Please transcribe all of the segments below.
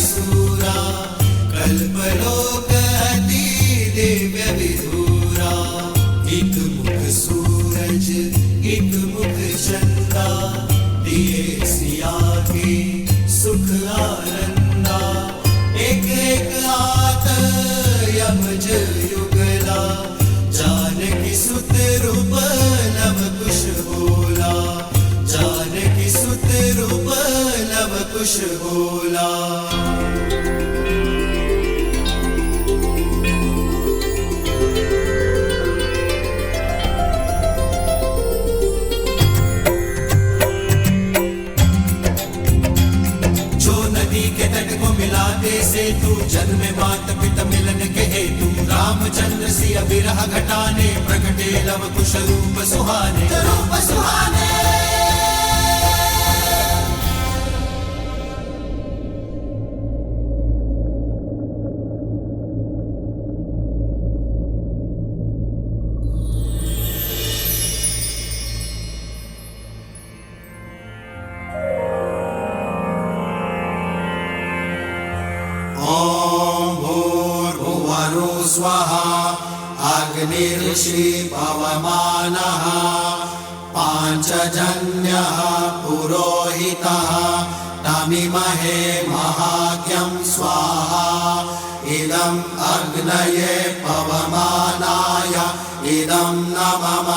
सूरा कल्पलोक अति दिव्य विधूरा। एक मुख सूरज एक मुख चंदा दिए सिया के सुख आनंदा। एक एक आत यमज युगला जानकी सुत रूप नव कुश बोला। जानकी सुत रूप नव कुश बोला। से तू जन्म मात पिता मिलन के हेतु रामचंद्र सिया विरह घटाने प्रगटे लव कुश रूप सुहाने। रूप सुहाने स्वाहा अग्निर्षि पवमानः पांचजन्यः पुरोहितः तमिमहे महाज्ञं स्वाहा। इदं अग्नये पवमानाय इदं नमः।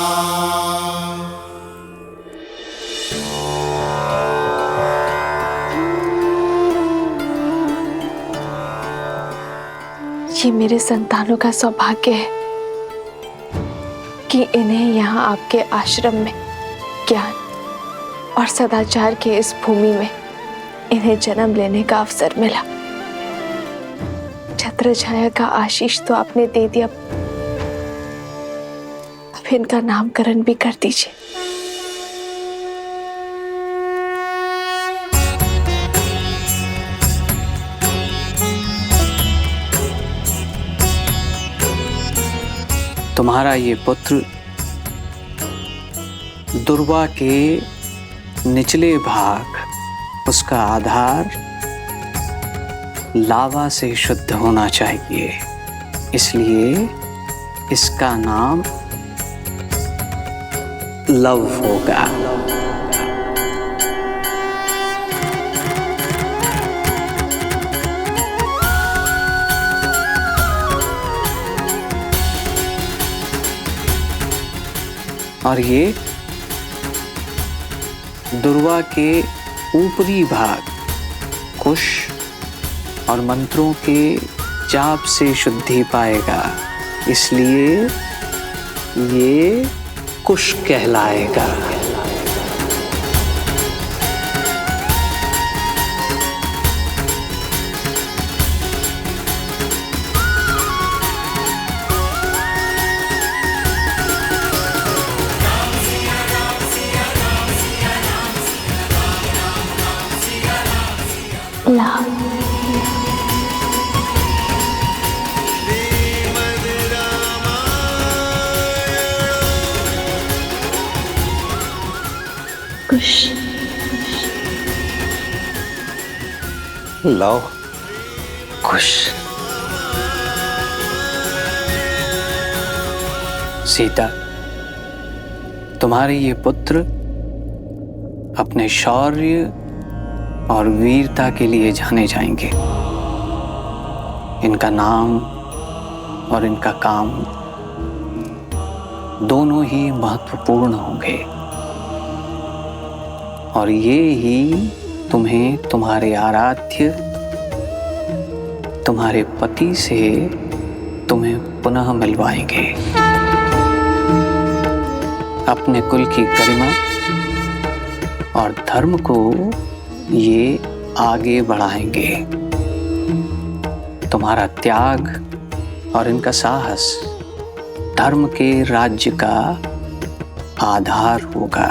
ये मेरे संतानों का सौभाग्य है कि इन्हें यहाँ आपके आश्रम में ज्ञान और सदाचार के इस भूमि में इन्हें जन्म लेने का अवसर मिला। छत्र छाया का आशीष तो आपने दे दिया, अब इनका नामकरण भी कर दीजिए। तुम्हारा ये पुत्र दुर्वा के निचले भाग उसका आधार लावा से शुद्ध होना चाहिए, इसलिए इसका नाम लव होगा। और ये दुर्वा के ऊपरी भाग कुश और मंत्रों के जाप से शुद्धि पाएगा, इसलिए ये कुश कहलाएगा। कुश लव कुश। सीता, तुम्हारे ये पुत्र अपने शौर्य और वीरता के लिए जाने जाएंगे। इनका नाम और इनका काम दोनों ही महत्वपूर्ण होंगे और ये ही तुम्हें तुम्हारे आराध्य तुम्हारे पति से तुम्हें पुनः मिलवाएंगे। अपने कुल की गरिमा और धर्म को ये आगे बढ़ाएंगे। तुम्हारा त्याग और इनका साहस धर्म के राज्य का आधार होगा।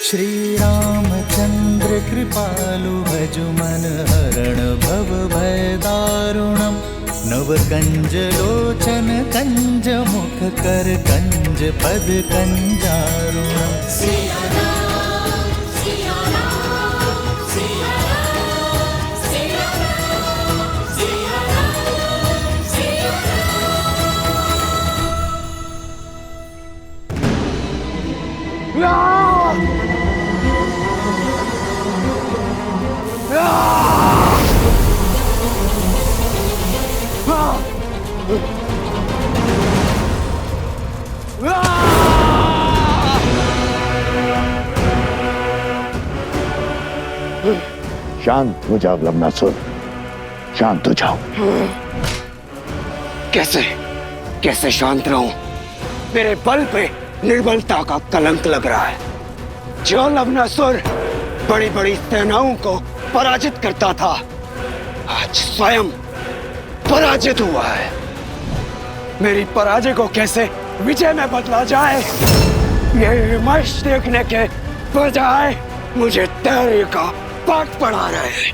श्री रामचंद्र कृपालु भज मन हरण भव भय दारुणम। नव कंज लोचन कंज मुख कर कंज पद कंजारुण। शांत हो जाओ लवनासुर, शांत हो जाओ। कैसे कैसे शांत रहूं? मेरे बल पे निर्बलता का कलंक लग रहा है। जो लवनासुर बड़ी बड़ी सेनाओं को पराजित करता था, आज स्वयं पराजित हुआ है। मेरी पराजय को कैसे विजय में बदला जाए, ये विमर्श देखने के बजाय मुझे धैर्य का पाठ पढ़ा रहे हैं।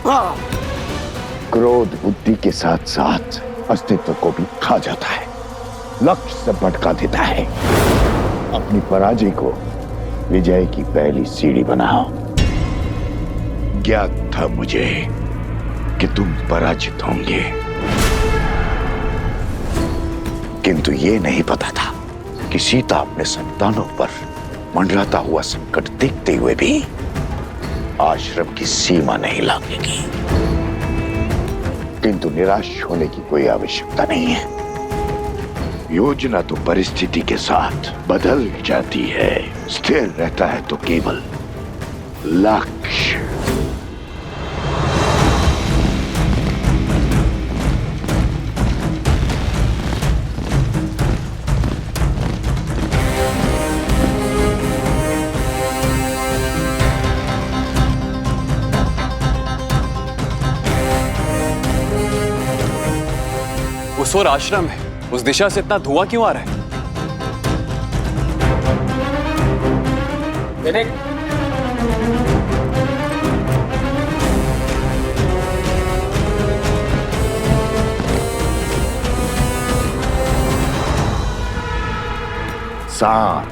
हाँ, क्रोध बुद्धि के साथ साथ अस्तित्व को भी खा जाता है, लक्ष्य से भटका देता है। अपनी पराजय को विजय की पहली सीढ़ी बनाओ। ज्ञात था मुझे कि तुम पराजित होंगे, किंतु ये नहीं पता था कि सीता अपने संतानों पर मंडराता हुआ संकट देखते हुए भी आश्रम की सीमा नहीं लांघेगी। किंतु निराश होने की कोई आवश्यकता नहीं है। योजना तो परिस्थिति के साथ बदल जाती है, स्थिर रहता है तो केवल लक्ष्य। उस ओर आश्रम है, उस दिशा से इतना धुआं क्यों आ रहा है? साम,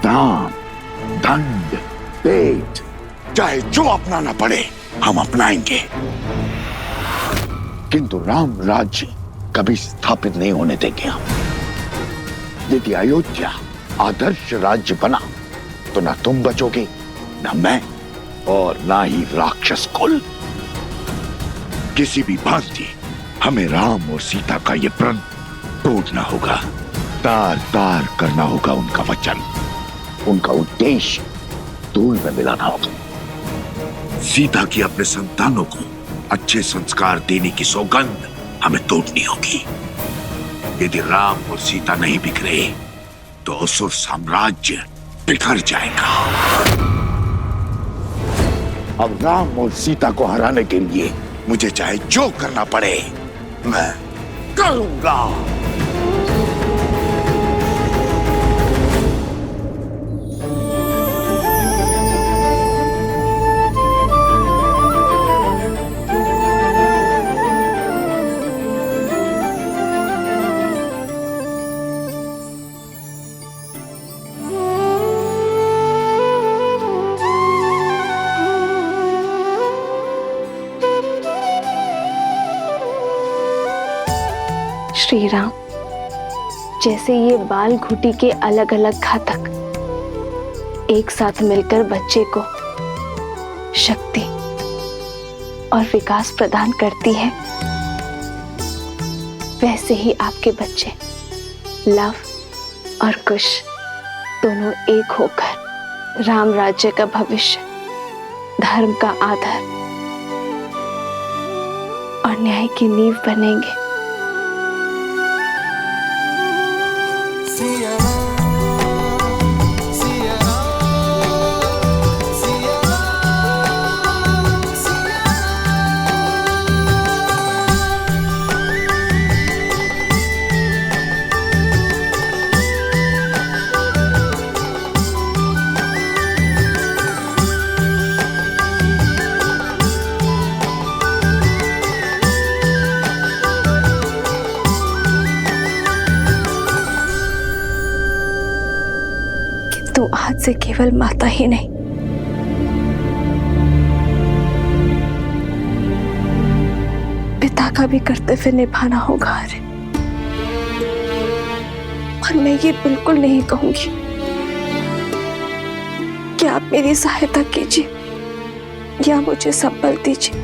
दाम, दंड, भेद, चाहे जो अपनाना पड़े हम अपनाएंगे, किंतु राम राज्य कभी स्थापित नहीं होने देंगे हम। यदि अयोध्या आदर्श राज्य बना तो ना तुम बचोगे, ना मैं, और ना ही राक्षस कुल। किसी भी भांति हमें राम और सीता का ये प्रण तोड़ना होगा, तार तार करना होगा उनका वचन, उनका उद्देश्य धूल में मिलाना होगा। सीता की अपने संतानों को अच्छे संस्कार देने की सौगंध हमें तोड़नी होगी। यदि राम और सीता नहीं बिखरे तो असुर साम्राज्य बिखर जाएगा। अब राम और सीता को हराने के लिए मुझे चाहे जो करना पड़े मैं करूंगा। श्री राम, जैसे ये बाल घुटी के अलग अलग घातक एक साथ मिलकर बच्चे को शक्ति और विकास प्रदान करती है, वैसे ही आपके बच्चे लव और कुश दोनों एक होकर राम राज्य का भविष्य, धर्म का आधार और न्याय की नींव बनेंगे। मुझसे केवल माता ही नहीं, पिता का भी कर्तव्य निभाना होगा। अरे, और मैं ये बिल्कुल नहीं कहूंगी कि आप मेरी सहायता कीजिए या मुझे संबल दीजिए,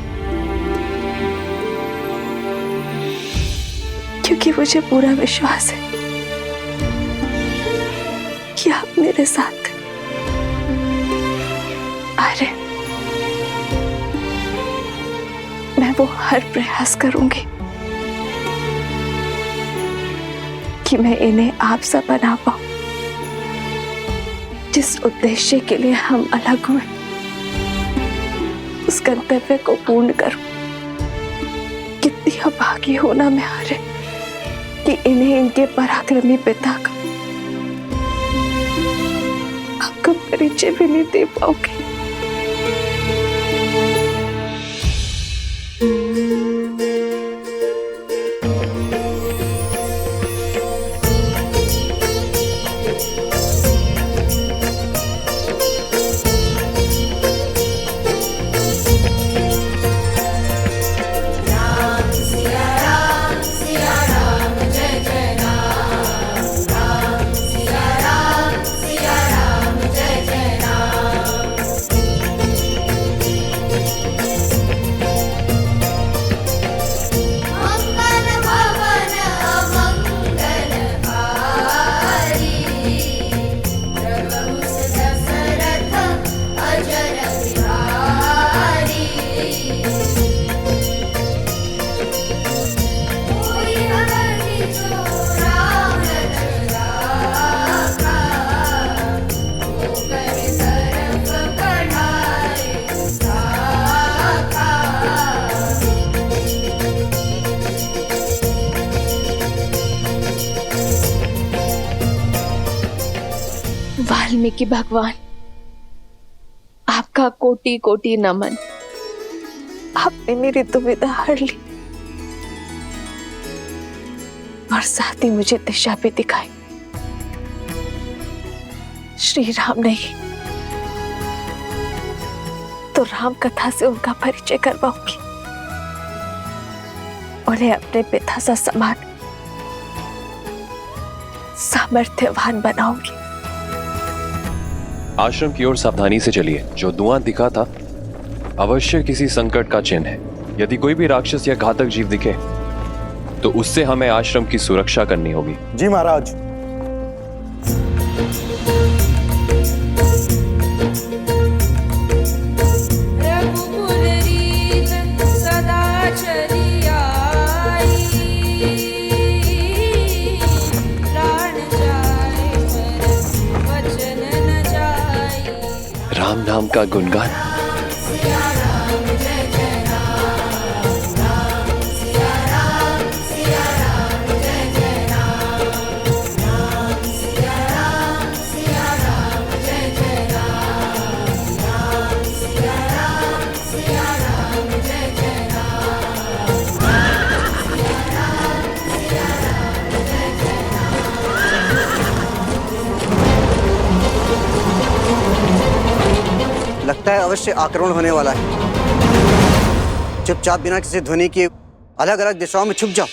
क्योंकि मुझे पूरा विश्वास है कि आप मेरे साथ। अरे, मैं वो हर प्रयास करूंगी कि मैं इन्हें आप सा बना पाऊं जिस उद्देश्य के लिए हम अलग हुए, उस गंतव्य को पूर्ण करूं। कितनी अभागी होना मैं हारे कि इन्हें इनके पराक्रमी पिता का आपका परिचय भी नहीं दे पाओगे। वाल्मीकि भगवान, आपका कोटि कोटि नमन। आपने मेरी दुविधा हर ली और साथ ही मुझे दिशा भी दिखाई। श्री राम नहीं तो राम कथा से उनका परिचय करवाऊंगी, उन्हें अपने पिता सा समान सामर्थ्यवान बनाऊंगी। आश्रम की ओर सावधानी से चलिए। जो धुआं दिखा था अवश्य किसी संकट का चिन्ह है। यदि कोई भी राक्षस या घातक जीव दिखे तो उससे हमें आश्रम की सुरक्षा करनी होगी। जी महाराज। राम नाम का गुणगान। लगता है अवश्य आक्रमण होने वाला है। चुपचाप बिना किसी ध्वनि के अलग अलग दिशाओं में छुप जाओ।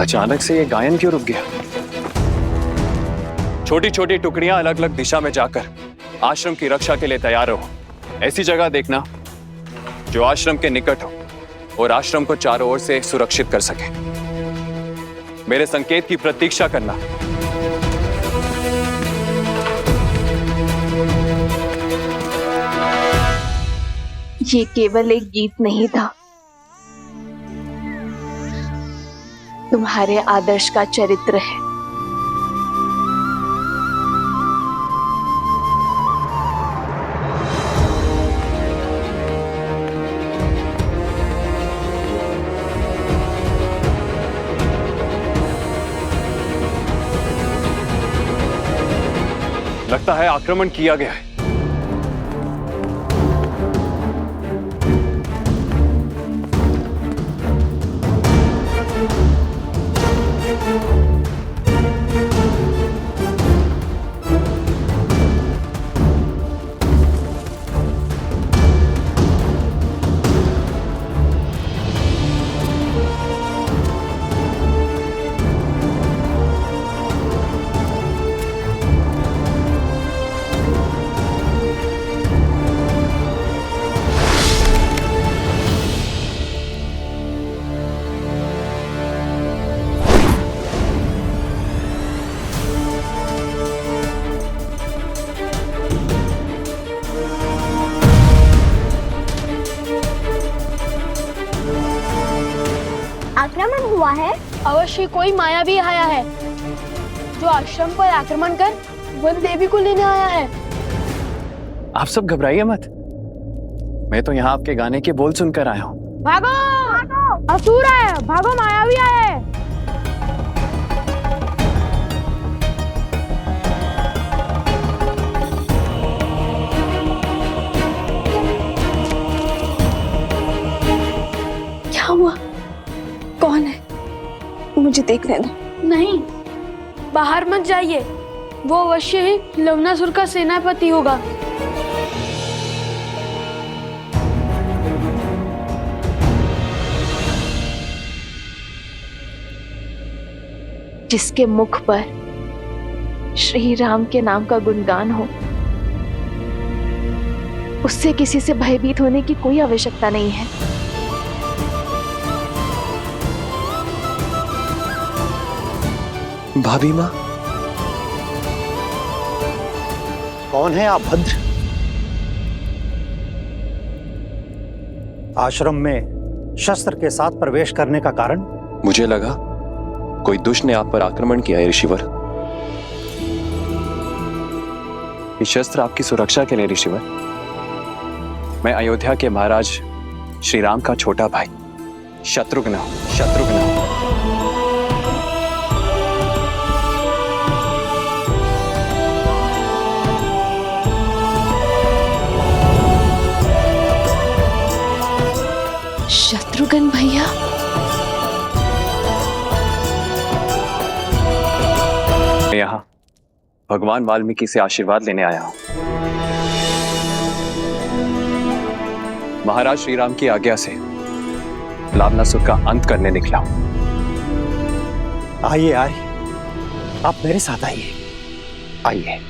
अचानक से ये गायन क्यों रुक गया? छोटी छोटी टुकड़ियां अलग अलग दिशा में जाकर आश्रम की रक्षा के लिए तैयार रहो। ऐसी जगह देखना जो आश्रम के निकट हो और आश्रम को चारों ओर से सुरक्षित कर सके। मेरे संकेत की प्रतीक्षा करना। ये केवल एक गीत नहीं था, तुम्हारे आदर्श का चरित्र है। लगता है आक्रमण किया गया है। आक्रमण हुआ है? अवश्य कोई मायावी आया है जो आश्रम पर आक्रमण कर वन देवी को लेने आया है। आप सब घबराइए मत, मैं तो यहाँ आपके गाने के बोल सुनकर आया हूँ। भागो, असुर है, भागो, मायावी आया है। क्या हुआ? कौन है? मुझे देखने दो। नहीं, बाहर मत जाइए, वो अवश्य ही लवणासुर का सेनापति होगा। जिसके मुख पर श्री राम के नाम का गुणगान हो, उससे किसी से भयभीत होने की कोई आवश्यकता नहीं है। भाभी माँ, कौन है आप भद्र? आश्रम में शस्त्र के साथ प्रवेश करने का कारण? मुझे लगा कोई दुष्ट ने आप पर आक्रमण किया है ऋषिवर। ये शस्त्र आपकी सुरक्षा के लिए ऋषिवर। मैं अयोध्या के महाराज श्री राम का छोटा भाई शत्रुघ्न हूं। शत्रुघ्न भैया, मैं यहाँ भगवान वाल्मीकि से आशीर्वाद लेने आया हूँ। महाराज श्री राम की आज्ञा से लवणासुर का अंत करने निकला हूँ। आइए आइए, आप मेरे साथ आइए। आइए।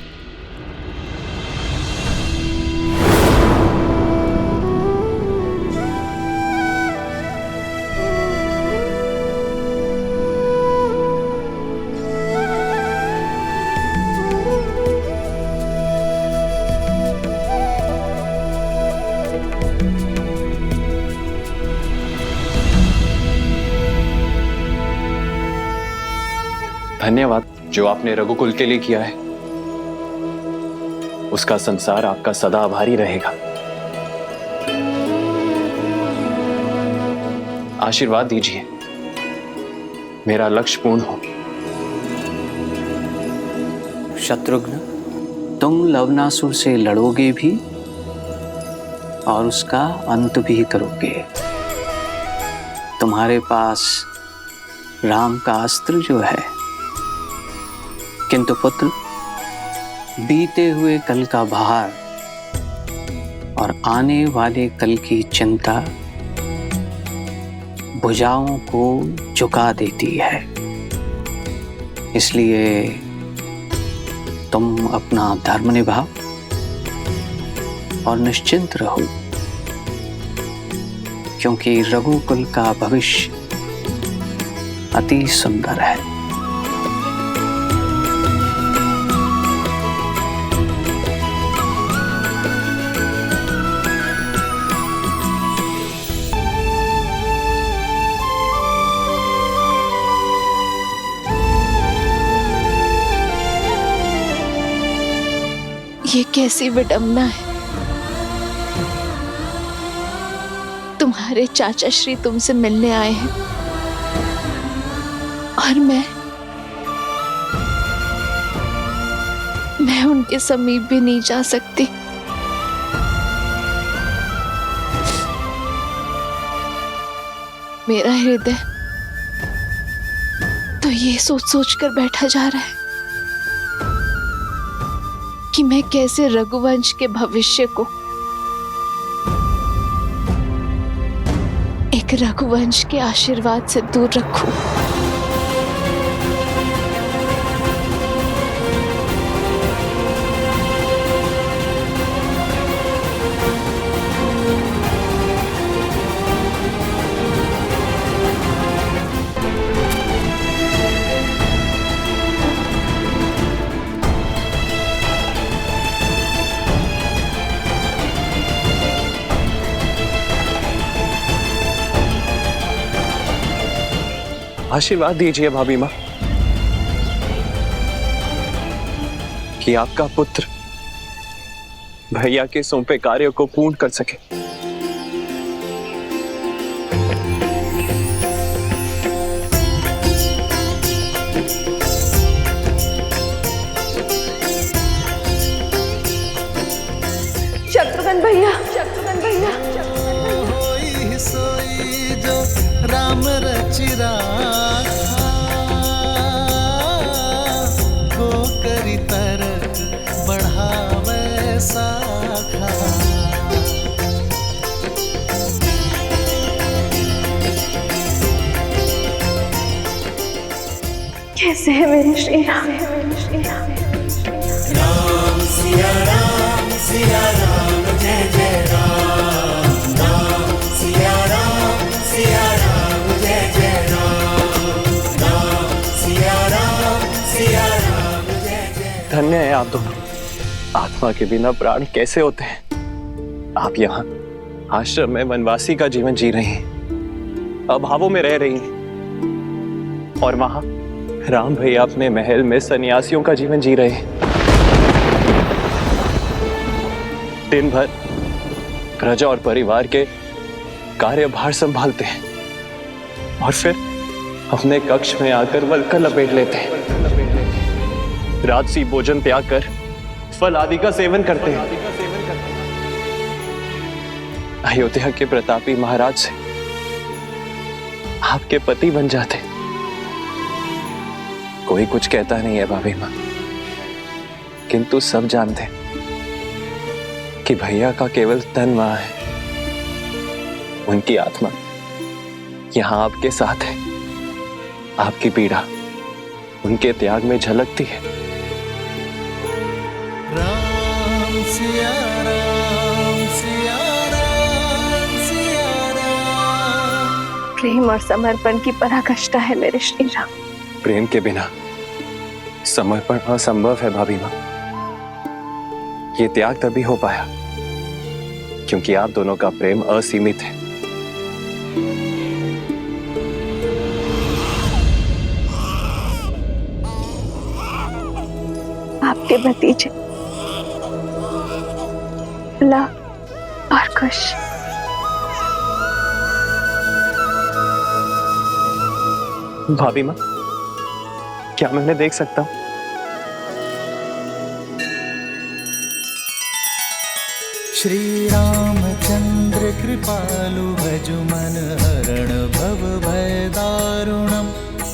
धन्यवाद जो आपने रघुकुल के लिए किया है, उसका संसार आपका सदा आभारी रहेगा। आशीर्वाद दीजिए मेरा लक्ष्य पूर्ण हो। शत्रुघ्न, तुम लवणासुर से लड़ोगे भी और उसका अंत भी करोगे। तुम्हारे पास राम का अस्त्र जो है, किंतु पुत्र, बीते हुए कल का भार और आने वाले कल की चिंता भुजाओं को झुका देती है। इसलिए तुम अपना धर्म निभाओ और निश्चिंत रहो, क्योंकि रघुकुल का भविष्य अति सुंदर है। ये कैसी विडंबना है। तुम्हारे चाचा श्री तुमसे मिलने आए हैं और मैं उनके समीप भी नहीं जा सकती। मेरा हृदय तो ये सोच सोच कर बैठा जा रहा है कि मैं कैसे रघुवंश के भविष्य को एक रघुवंश के आशीर्वाद से दूर रखूं। आशीर्वाद दीजिए भाभी माँ कि आपका पुत्र भैया के सौंपे कार्य को पूर्ण कर सके। शत्रुघ्न भैया, शत्रुघ्न भैया, होई सोई जो राम रचिरा को करी तरक बढ़ावे साखा। कैसे है मेरे श्री राम, मेरे श्री राम। राम सिया राम जय जय राम। राम सिया राम जय जय राम। राम सिया राम जय जय। धन्य है आप दोनों। आत्मा के बिना प्राण कैसे होते हैं। आप यहाँ आश्रम में वनवासी का जीवन जी रही हैं, अभावों में रह रही हैं, और वहां राम भैया अपने महल में सन्यासियों का जीवन जी रहे हैं। दिन भर प्रजा और परिवार के कार्यभार संभालते हैं और फिर अपने कक्ष में आकर वल्कल लपेट लेते हैं। राजसी भोजन त्याग कर फल आदि का सेवन करते हैं। अयोध्या के प्रतापी महाराज से आपके पति बन जाते। कोई कुछ कहता नहीं है भाभी माँ, किंतु सब जानते हैं कि भैया का केवल तन वहां है, उनकी आत्मा यहां आपके साथ है। आपकी पीड़ा उनके त्याग में झलकती है। राम सिया राम सिया राम सिया राम। प्रेम और समर्पण की पराकाष्ठा है मेरे श्री राम। प्रेम के बिना समर्पण असंभव है भाभी माँ। ये त्याग तभी हो पाया क्योंकि आप दोनों का प्रेम असीमित है। आपके भतीजे लव और कुश। भाभी माँ, क्या मैं उन्हें देख सकता हूँ? श्री रामचंद्र कृपालु भजु मन हरण भव भय दारुणम।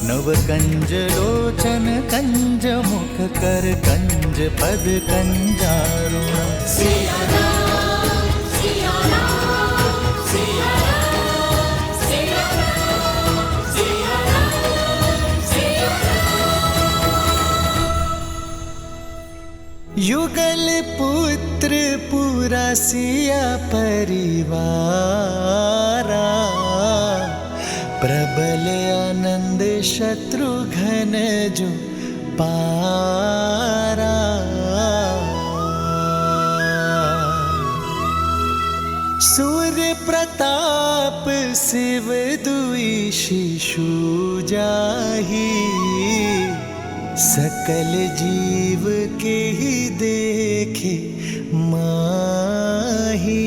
नव कंज लोचन कंज मुख कर कंज पद कंजारुणम। सिया राम सिया राम सिया राम सिया राम सिया राम सिया राम। युगल पुत्र पूरा सिया परिवारा। प्रबल आनंद शत्रुघ्न जो पारा। सूर्य प्रताप शिव दुई शिशु जाहि। सकल जीव के ही देखे माही।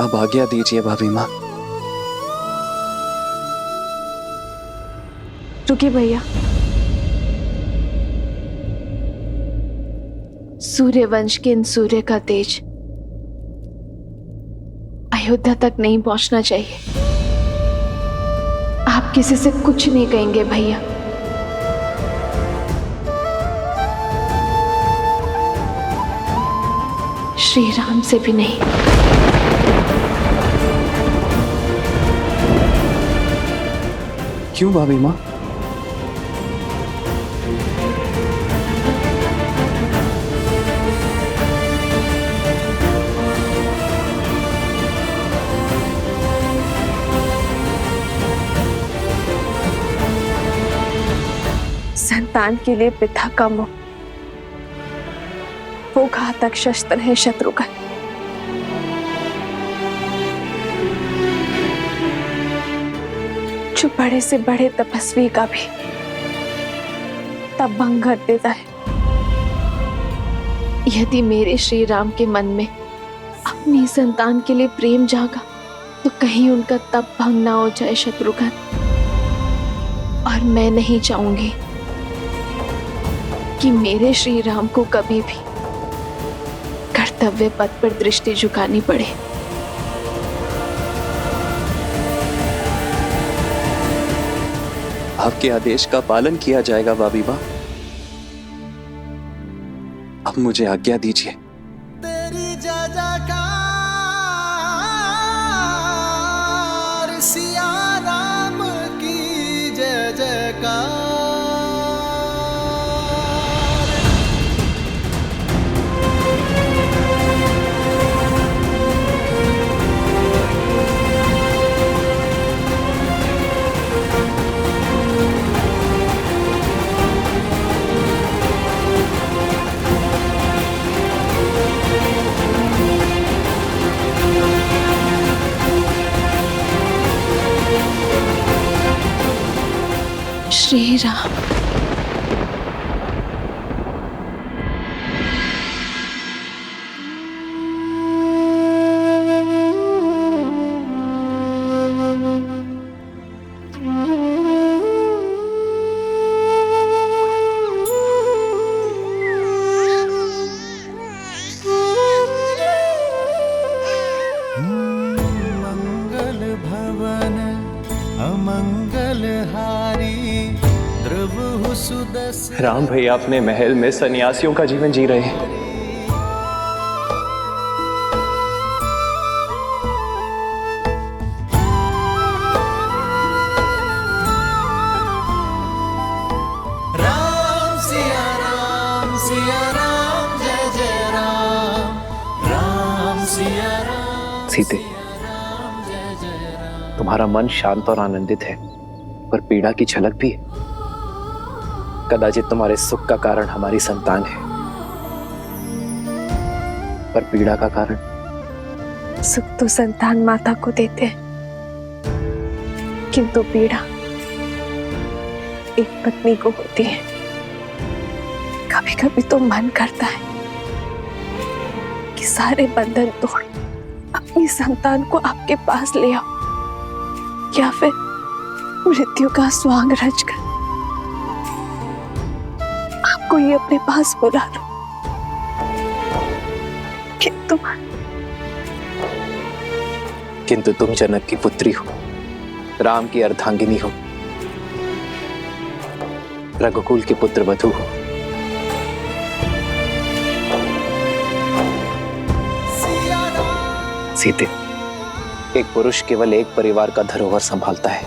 अब आज्ञा दीजिए भाभी माँ। रुकिए भैया। सूर्य वंश के इन सूर्य का तेज अयोध्या तक नहीं पहुंचना चाहिए। आप किसी से कुछ नहीं कहेंगे भैया। श्री राम से भी नहीं। क्यों भाभी माँ? संतान के लिए पिता का मोह वो घातक शस्त्र है शत्रुघ्न। जो बड़े से बड़े तपस्वी का भी तब भंग कर देता है। यदि मेरे श्री राम के मन में अपनी संतान के लिए प्रेम जागा तो कहीं उनका तप भंग ना हो जाए शत्रुघ्न। और मैं नहीं चाहूंगी कि मेरे श्री राम को कभी भी कर्तव्य पथ पर दृष्टि झुकानी पड़े। आपके आदेश का पालन किया जाएगा भाभी माँ। अब मुझे आज्ञा दीजिए। तेरी जय जयकार सिया राम की जय जयकार। श्री राम। मंगल भवन अमंगल हारी द्रव सुदस। राम भैया अपने महल में सन्यासियों का जीवन जी रहे हैं। राम सिया राम जय जय राम। राम सिया राम सीते, तुम्हारा मन शांत और आनंदित है, पर पीड़ा की झलक भी है। कदाचित तुम्हारे सुख का कारण हमारी संतान है, पर पीड़ा का कारण। सुख तो संतान माता को देते हैं, किंतु पीड़ा एक पत्नी को होती है। कभी कभी तो मन करता है कि सारे बंधन तोड़ अपनी संतान को आपके पास ले आओ, या फिर मृत्यु का स्वांग रचकर आपको ये अपने पास बुला लो। किंतु तुम जनक की पुत्री हो, राम की अर्धांगिनी हो, रघुकुल के पुत्र वधू हो। सीते, एक पुरुष केवल एक परिवार का धरोहर संभालता है।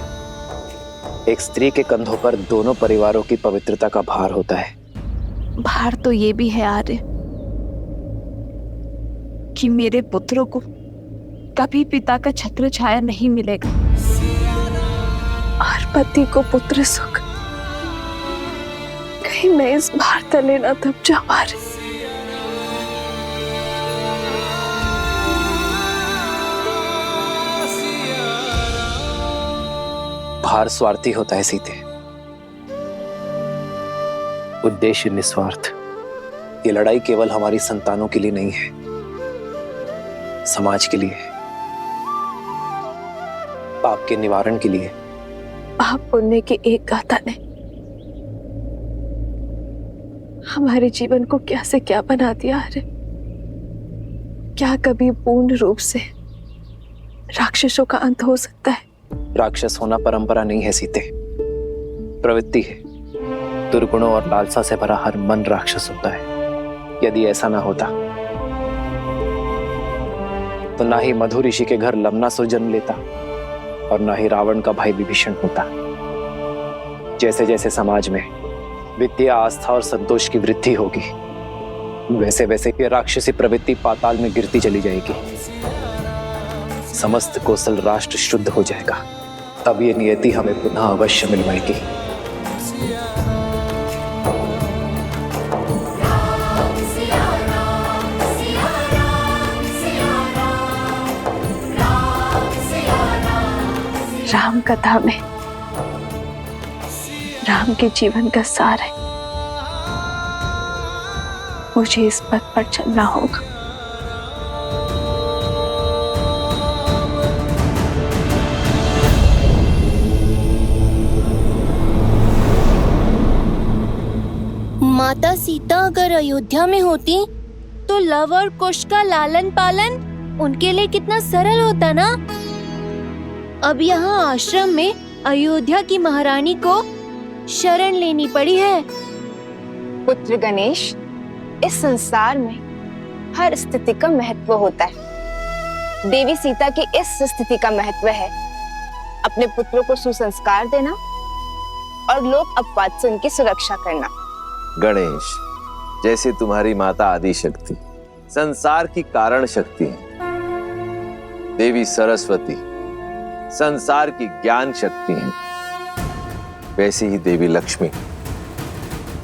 एक स्त्री के कंधों पर दोनों परिवारों की पवित्रता का भार होता है। भार तो ये भी है आर्य कि मेरे पुत्रों को कभी पिता का छत्र छाया नहीं मिलेगा, और पति को पुत्र सुख। कहीं मैं इस भार तले ना दब जाऊं आर्य। भार स्वार्थी होता है सीते, उद्देश्य निस्वार्थ। ये लड़ाई केवल हमारी संतानों के लिए नहीं है, समाज के लिए है, पाप के निवारण के लिए। पाप पुण्य की एक गाथा ने हमारे जीवन को क्या से क्या बना दिया है। क्या कभी पूर्ण रूप से राक्षसों का अंत हो सकता है? राक्षस होना परंपरा नहीं है सीते, प्रवृत्ति है। दुर्गुणों और लालसा से भरा हर मन राक्षस होता है। यदि ऐसा ना होता तो ना ही मधु ऋषि के घर लवणासुर जन्म लेता, और ना ही रावण का भाई विभीषण होता। जैसे जैसे समाज में वित्तीय आस्था और संतोष की वृद्धि होगी, वैसे वैसे ये राक्षसी प्रवृत्ति पाताल में गिरती चली जाएगी। समस्त कौशल राष्ट्र शुद्ध हो जाएगा, तब ये नियति हमें पुनः अवश्य मिल पाएगी। राम कथा में राम के जीवन का सार है। मुझे इस पथ पर चलना होगा। माता सीता अगर अयोध्या में होती तो लव और कुश का लालन पालन उनके लिए कितना सरल होता ना। अब यहाँ आश्रम में अयोध्या की महारानी को शरण लेनी पड़ी है। पुत्र गणेश, इस संसार में हर स्थिति का महत्व होता है। देवी सीता की इस स्थिति का महत्व है अपने पुत्रों को सुसंस्कार देना और लोक अपवाद से उनकी सुरक्षा करना। गणेश, जैसे तुम्हारी माता आदि शक्ति संसार की कारण शक्ति है, देवी सरस्वती संसार की ज्ञान शक्ति है, वैसे ही देवी लक्ष्मी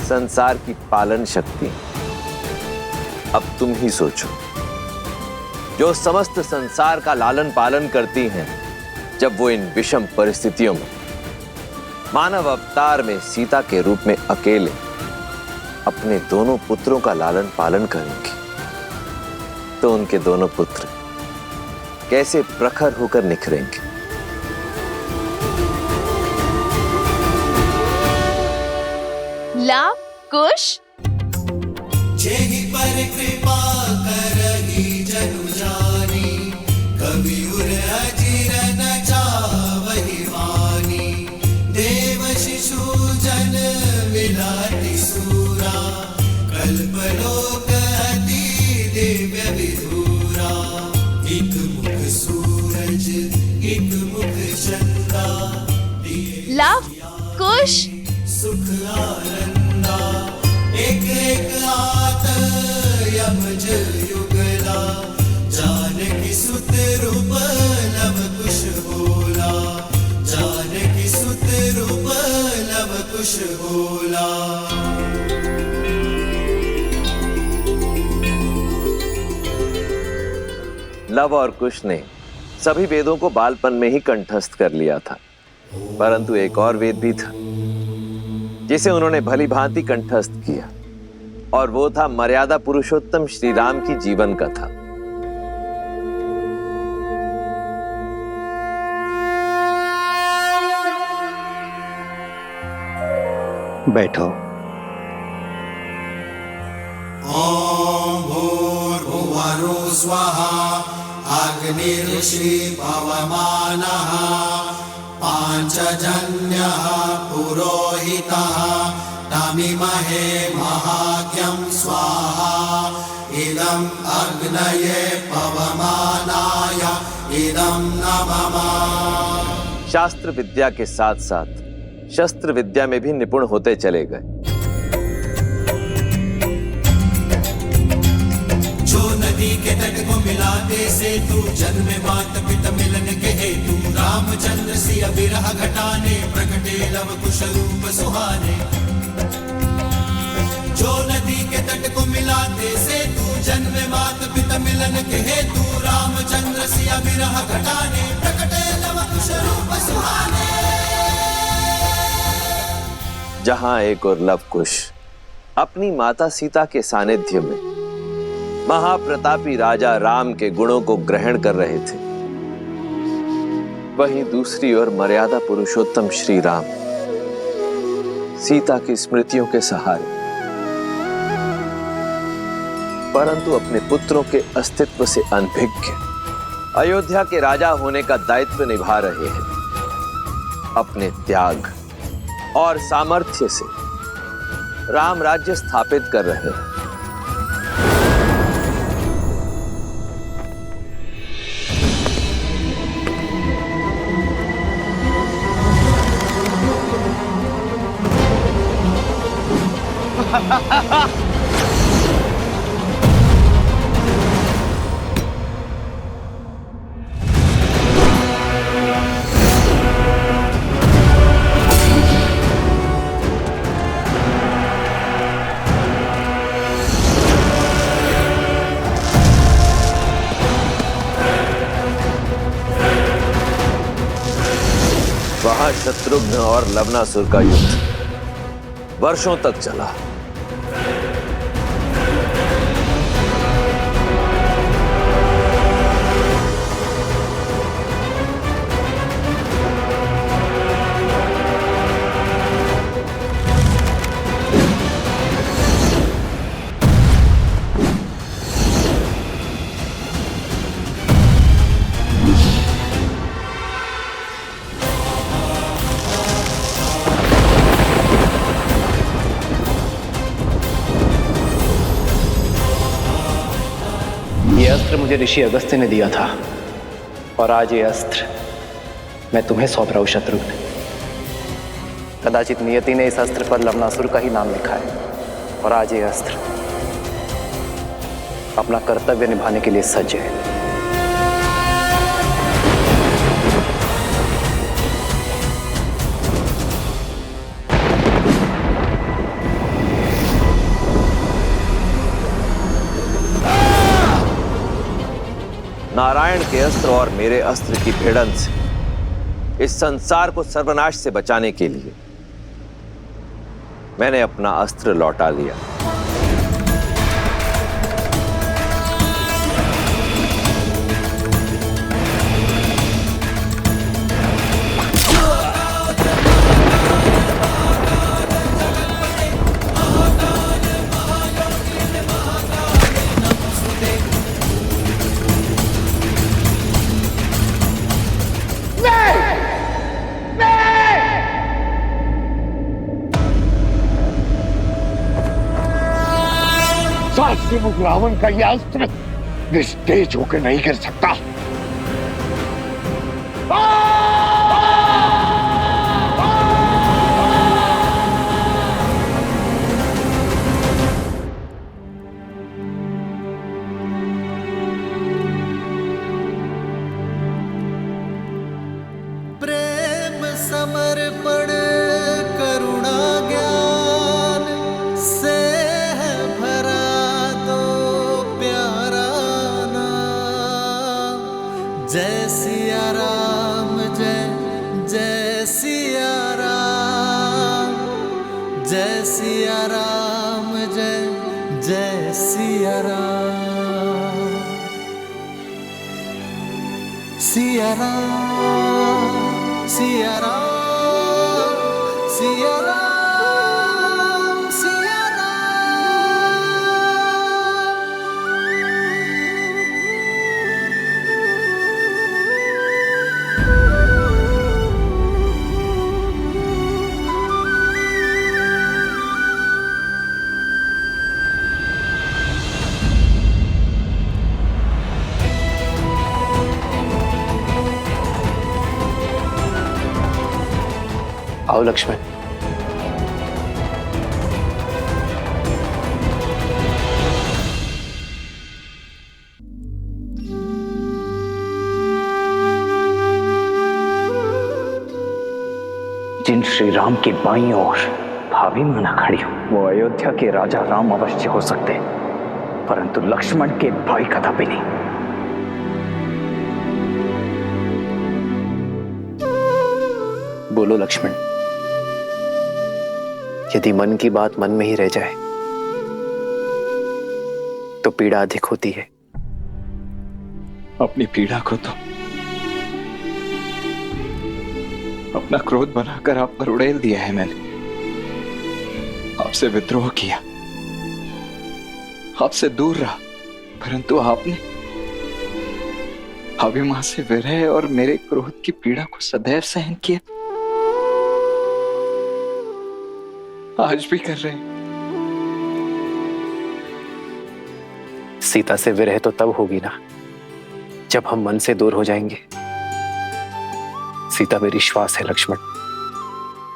संसार की पालन शक्ति है। अब तुम ही सोचो, जो समस्त संसार का लालन पालन करती हैं, जब वो इन विषम परिस्थितियों में मानव अवतार में सीता के रूप में अकेले अपने दोनों पुत्रों का लालन पालन करेंगे, तो उनके दोनों पुत्र कैसे प्रखर होकर निखरेंगे। लाभ कुश जेहि पर कृपा करहि जनु जानी, कवि उर अजिर न चावहि वानी। देव शिशु जन विलाति सूरा, कल्पलोक अति दिव्य विधूरा। एक मुख सूरज एक मुख चंदा, लाभ कुश सुख आनंदा। एक एक आत यमज युगला, जानकी सुत रूप लव कुश बोला। जानकी सुत रूप लव कुश बोला। लव और कुश ने सभी वेदों को बालपन में ही कंठस्थ कर लिया था, परंतु एक और वेद भी था जिसे उन्होंने भली भांति कंठस्थ किया, और वो था मर्यादा पुरुषोत्तम श्री राम की जीवन कथा। बैठो। ओम भूर्भुवः स्वः, अग्निर्षि पवमानः। पांचजन्यः पुरोहितः, तमिमहे महाज्ञं स्वाहा। इदं अग्नये पवमानाय, इदं नमः। शास्त्र विद्या के साथ साथ शस्त्र विद्या में भी निपुण होते चले गए। जो नदी के तट को मिलाते सेतु, जन्म मात पिता मिलन के हेतु। रामचंद्र सिय विरह घटाने, प्रकटे लव कुश रूप सुहाने। जो नदी के तट को मिलाते सेतु, जन्म मात पिता मिलन के हेतु। रामचंद्र सिय विरह घटाने, प्रकटे लव कुश रूप सुहाने। जहां एक और लव कुश अपनी माता सीता के सानिध्य में महाप्रतापी राजा राम के गुणों को ग्रहण कर रहे थे, वहीं दूसरी ओर मर्यादा पुरुषोत्तम श्री राम सीता की स्मृतियों के सहारे, परंतु अपने पुत्रों के अस्तित्व से अनभिज्ञ अयोध्या के राजा होने का दायित्व निभा रहे हैं। अपने त्याग और सामर्थ्य से राम राज्य स्थापित कर रहे हैं। वहां शत्रुघ्न और लवनासुर का युद्ध वर्षों तक चला। ये अस्त्र मुझे ऋषि अगस्त्य ने दिया था और आज ये अस्त्र मैं तुम्हें सौंप रहा हूं शत्रुघ्न। कदाचित नियति ने इस अस्त्र पर लवनासुर का ही नाम लिखा है और आज ये अस्त्र अपना कर्तव्य निभाने के लिए सज्ज है। नारायण के अस्त्र और मेरे अस्त्र की भिड़ंत से इस संसार को सर्वनाश से बचाने के लिए मैंने अपना अस्त्र लौटा लिया। सहस्त्रमुख रावण का यह अस्त्र निस्तेज होकर नहीं गिर सकता। प्रेम समर्पण करुणा ज्ञान से है भरा दो प्यारा नाम। जय सिया राम जय जय सिया राम, जय सिया राम जय जय सिया राम। सिया राम सिया राम सिया राम सिया आओ लक्ष्मण। जिन श्री राम की बाईं ओर भाभी माना खड़ी हो वो अयोध्या के राजा राम अवश्य हो सकते, परंतु लक्ष्मण के भाई कदापि नहीं। बोलो लक्ष्मण, यदि मन की बात मन में ही रह जाए तो पीड़ा अधिक होती है। अपनी पीड़ा को तो अपना क्रोध बनाकर आप पर उड़ेल दिया है मैंने। आपसे विद्रोह किया, आपसे दूर रहा, परंतु आपने अभिमान से विरह और मेरे क्रोध की पीड़ा को सदैव सहन किया। आज भी कर रहे हैं। सीता से विरह तो तब होगी ना जब हम मन से दूर हो जाएंगे। सीता मेरी श्वास है लक्ष्मण,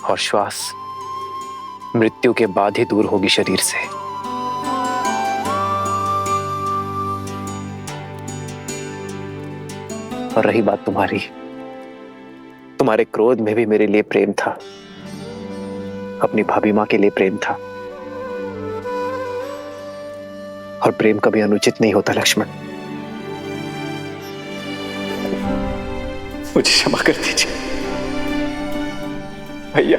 और श्वास मृत्यु के बाद ही दूर होगी शरीर से। और रही बात तुम्हारी, तुम्हारे क्रोध में भी मेरे लिए प्रेम था, अपनी भाभी मां के लिए प्रेम था, और प्रेम कभी अनुचित नहीं होता लक्ष्मण। मुझे क्षमा कर दीजिए। भैया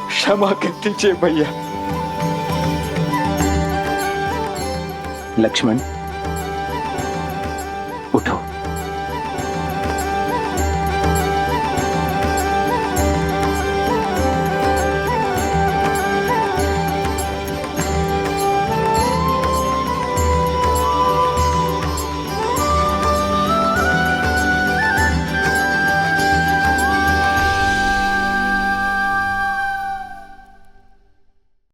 क्षमा कर दीजिए भैया। लक्ष्मण उठो।